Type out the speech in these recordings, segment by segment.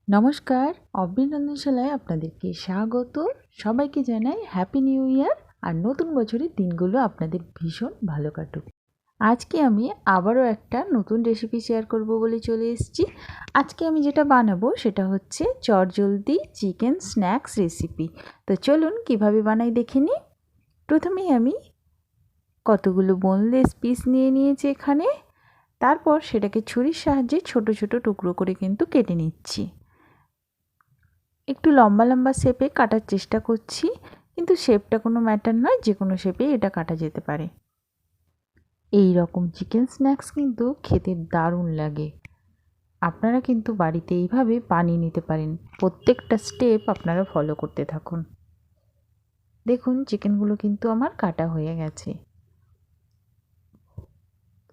নমস্কার, অভিনন্দনশালায় আপনাদেরকে স্বাগত। সবাইকে জানাই হ্যাপি নিউ ইয়ার। আর নতুন বছরের দিনগুলো আপনাদের ভীষণ ভালো কাটুক। আজকে আমি আবারও একটা নতুন রেসিপি শেয়ার করব বলে চলে এসেছি। আজকে আমি যেটা বানাবো সেটা হচ্ছে চটজলদি চিকেন স্ন্যাক্স রেসিপি। তো চলুন কিভাবে বানাই দেখে নিই। প্রথমেই আমি কতগুলো বোনলেস পিস নিয়ে নিয়েছি এখানে। তারপর সেটাকে ছুরির সাহায্যে ছোট ছোট টুকরো করে কিন্তু কেটে নিচ্ছি। একটু লম্বা লম্বা শেপে কাটার চেষ্টা করছি, কিন্তু শেপটা কোনো ম্যাটার নয়, যে কোনো শেপেই এটা কাটা যেতে পারে। এই রকম চিকেন স্ন্যাক্স কিন্তু খেতে দারুণ লাগে। আপনারা কিন্তু বাড়িতে এইভাবে বানিয়ে নিতে পারেন। প্রত্যেকটা স্টেপ আপনারা ফলো করতে থাকুন। দেখুন চিকেনগুলো কিন্তু আমার কাটা হয়ে গেছে।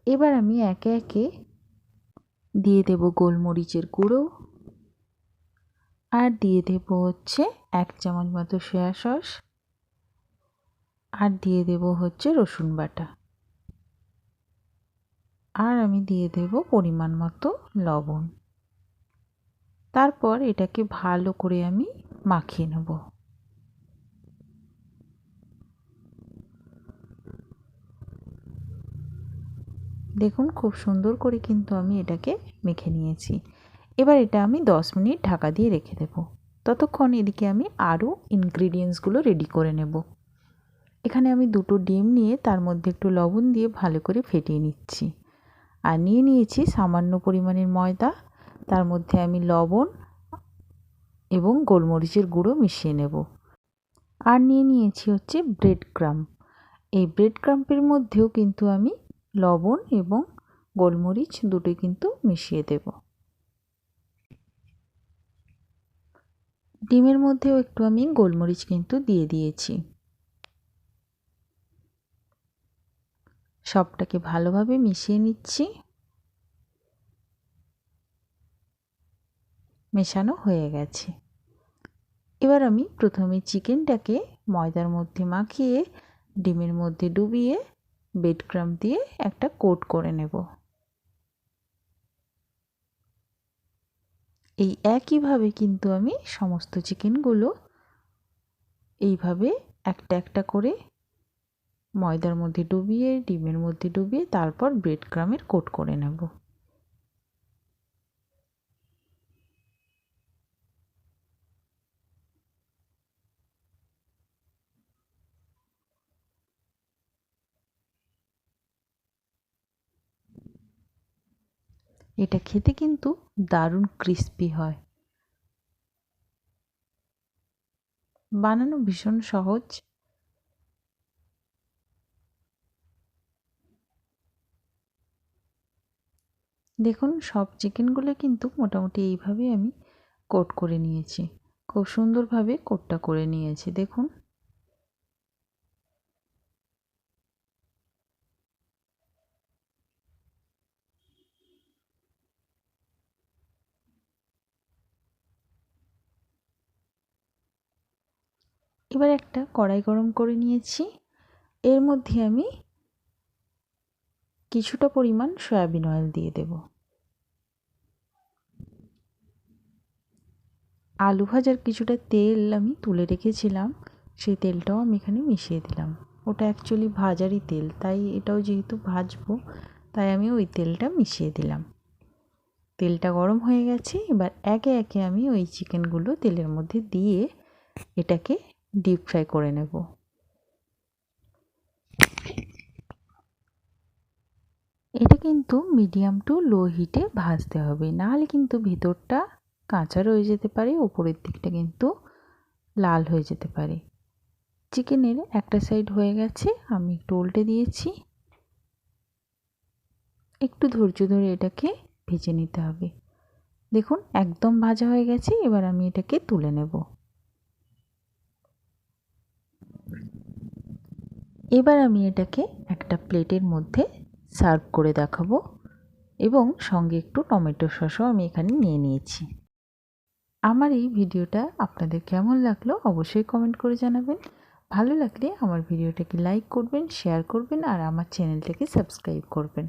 এবার আমি একে একে দিয়ে দেব গোলমরিচের গুঁড়ো, আর দিয়ে দেব হচ্ছে 1 চামচ মতো সয়া সস, আর দিয়ে দেব হচ্ছে রসুন বাটা, আর আমি দিয়ে দেব পরিমাণ মতো লবণ। তারপর এটাকে ভালো করে আমি মাখিয়ে নেব। দেখুন খুব সুন্দর করে কিন্তু আমি এটাকে মেখে নিয়েছি। এবার এটা আমি 10 মিনিট ঢাকা দিয়ে রেখে দেব। ততক্ষণ এদিকে আমি আরও ইনগ্রিডিয়েন্টসগুলো রেডি করে নেব। এখানে আমি 2টো ডিম নিয়ে তার মধ্যে একটু লবণ দিয়ে ভালো করে ফেটিয়ে নিচ্ছি। আর নিয়ে নিয়েছি সামান্য পরিমাণের ময়দা, তার মধ্যে আমি লবণ এবং গোলমরিচের গুঁড়ো মিশিয়ে নেব। আর নিয়ে নিয়েছি হচ্ছে ব্রেড ক্রাম্ব। এই ব্রেড ক্রাম্বের মধ্যেও কিন্তু আমি লবণ এবং গোলমরিচ দুটোই কিন্তু মিশিয়ে দেব। ডিমের মধ্যেও একটু আমি গোলমরিচ কিন্তু দিয়ে দিয়েছি। সবটাকে ভালোভাবে মিশিয়ে নিচ্ছি। মেশানো হয়ে গেছে। এবার আমি প্রথমে চিকেনটাকে ময়দার মধ্যে মাখিয়ে ডিমের মধ্যে ডুবিয়ে ব্রেড ক্রাম্ব দিয়ে একটা কোট করে নেব। এই একইভাবে কিন্তু আমি সমস্ত চিকেনগুলো এইভাবে একটা একটা করে ময়দার মধ্যে ডুবিয়ে ডিমের মধ্যে ডুবিয়ে তারপর ব্রেড ক্রাম্বের কোট করে নেব। এটা খেতে কিন্তু দারুণ ক্রিস্পি হয়। বানানো ভীষণ সহজ। দেখুন সব চিকেনগুলো কিন্তু মোটামুটি এইভাবেই আমি কোট করে নিয়েছি। খুব সুন্দরভাবে কোটটা করে নিয়েছি দেখুন। এবার একটা কড়াই গরম করে নিয়েছি। এর মধ্যে আমি কিছুটা পরিমাণ সয়াবিন অয়েল দিয়ে দেব। আলু ভাজার কিছুটা তেল আমি তুলে রেখেছিলাম, সেই তেলটাও আমি এখানে মিশিয়ে দিলাম। ওটা অ্যাকচুয়ালি ভাজারই তেল, তাই এটাও যেহেতু ভাজবো তাই আমি ওই তেলটা মিশিয়ে দিলাম। তেলটা গরম হয়ে গেছে। এবার একে একে আমি ওই চিকেনগুলো তেলের মধ্যে দিয়ে এটাকে ডিপ ফ্রাই করে নেব। এটা কিন্তু মিডিয়াম টু লো হিটে ভাজতে হবে, নাহলে কিন্তু ভেতরটা কাঁচা রয়ে যেতে পারে, ওপরের দিকটা কিন্তু লাল হয়ে যেতে পারে। চিকেনের একটা সাইড হয়ে গেছে, আমি একটু উল্টে দিয়েছি। একটু ধৈর্য ধরে এটাকে ভেজে নিতে হবে। দেখুন একদম ভাজা হয়ে গেছে। এবার আমি এটাকে তুলে নেব। এবার আমি এটাকে একটা প্লেটের মধ্যে সার্ভ করে দেখাবো, এবং সঙ্গে একটু টমেটো সসও আমি এখানে নিয়ে নিয়েছি। আমার এই ভিডিওটা আপনাদের কেমন লাগলো অবশ্যই কমেন্ট করে জানাবেন। ভালো লাগলে আমার ভিডিওটাকে লাইক করবেন, শেয়ার করবেন, আর আমার চ্যানেলটাকে সাবস্ক্রাইব করবেন।